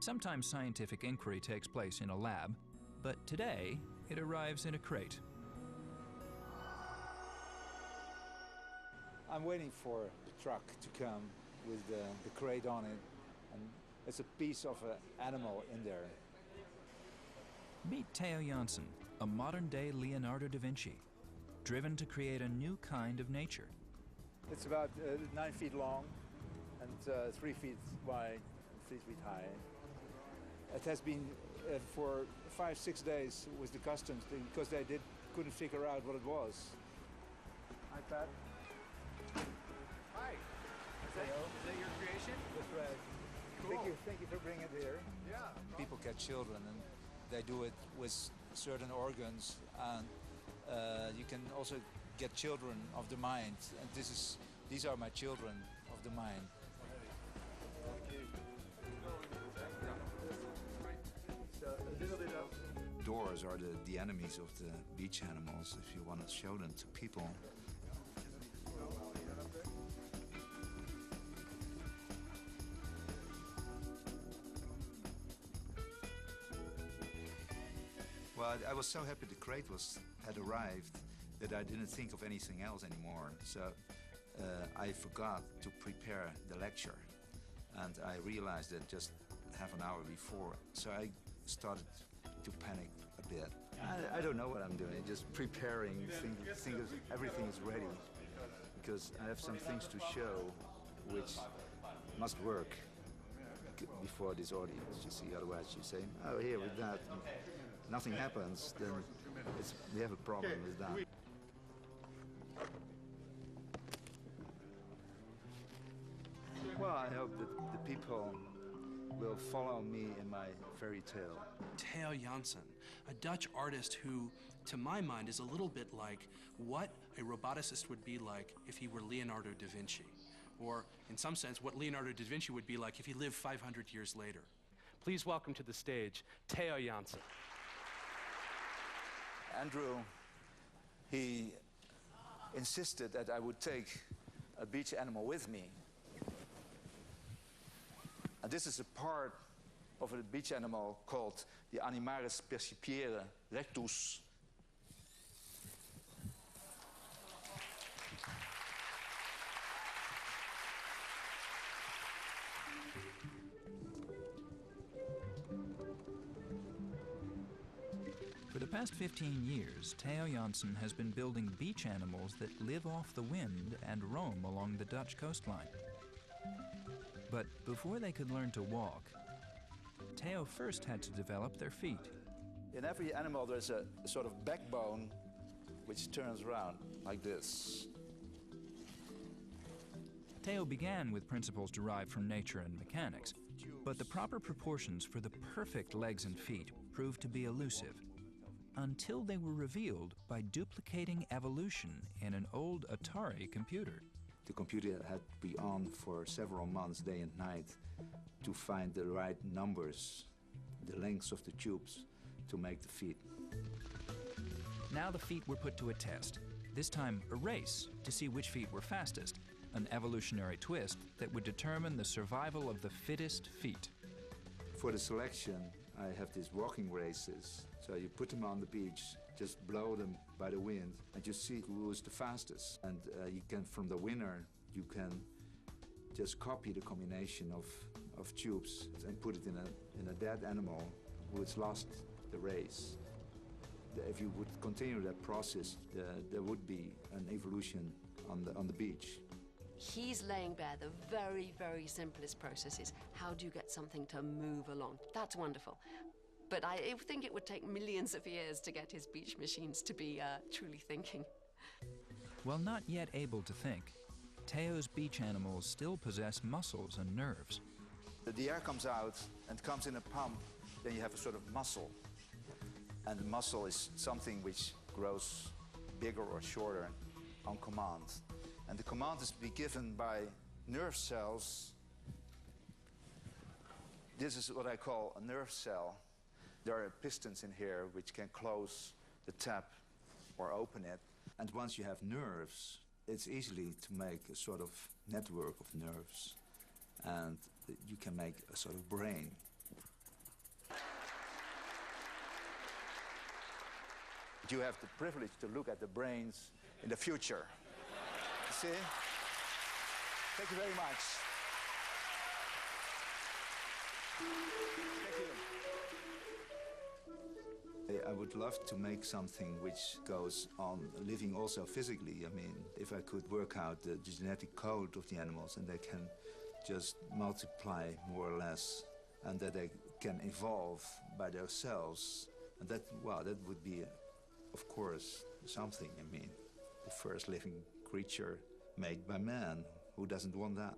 Sometimes scientific inquiry takes place in a lab, but today it arrives in a crate. I'm waiting for the truck to come with the crate on it, and it's a piece of an animal in there. Meet Theo Jansen, a modern-day Leonardo da Vinci, driven to create a new kind of nature. It's about 9 feet long and 3 feet wide, 3 feet high. It has been for 5-6 days with the customs because they couldn't figure out what it was. Hi, Pat. Hi. Is that your creation? That's right. Cool. Thank you for bringing it here. Yeah. People get children and they do it with certain organs, and you can also get children of the mind, and these are my children of the mind. So a little bit of... Doors are the enemies of the beach animals if you want to show them to people. Well, I was so happy the crate had arrived that I didn't think of anything else anymore. So I forgot to prepare the lecture, and I realized that just half an hour before. So I started to panic a bit. I don't know what I'm doing, just preparing, think everything is ready, because I have some things to show which must work before this audience, you see. Otherwise you say, oh, here with that, nothing happens, then we have a problem with that. Well, I hope that the people will follow me in my fairy tale. Theo Jansen, a Dutch artist who, to my mind, is a little bit like what a roboticist would be like if he were Leonardo da Vinci. Or, in some sense, what Leonardo da Vinci would be like if he lived 500 years later. Please welcome to the stage, Theo Jansen. Andrew, he insisted that I would take a beach animal with me. And this is a part of a beach animal called the Animaris percipiere rectus. For the past 15 years, Theo Jansen has been building beach animals that live off the wind and roam along the Dutch coastline. But before they could learn to walk, Theo first had to develop their feet. In every animal there's a sort of backbone which turns around like this. Theo began with principles derived from nature and mechanics, but the proper proportions for the perfect legs and feet proved to be elusive, until they were revealed by duplicating evolution in an old Atari computer. The computer had to be on for several months, day and night, to find the right numbers, the lengths of the tubes, to make the feet. Now the feet were put to a test, this time a race to see which feet were fastest, an evolutionary twist that would determine the survival of the fittest feet. For the selection, I have these walking races. So you put them on the beach, just blow them by the wind, and you see who is the fastest. And you can, from the winner, you can just copy the combination of tubes and put it in a dead animal who has lost the race. If you would continue that process, there would be an evolution on the beach. He's laying bare the very, very simplest processes. How do you get something to move along? That's wonderful. But I think it would take millions of years to get his beach machines to be truly thinking. While not yet able to think, Theo's beach animals still possess muscles and nerves. The air comes out and comes in a pump, then you have a sort of muscle. And the muscle is something which grows bigger or shorter on command. And the command is to be given by nerve cells. This is what I call a nerve cell. There are pistons in here which can close the tap or open it. And once you have nerves, it's easy to make a sort of network of nerves. And you can make a sort of brain. But you have the privilege to look at the brains in the future. You see? Thank you very much. Thank you. I would love to make something which goes on living also physically. I mean, if I could work out the genetic code of the animals and they can just multiply more or less, and that they can evolve by themselves, and that, well, that would be, of course, something. I mean, the first living creature made by man. Who doesn't want that?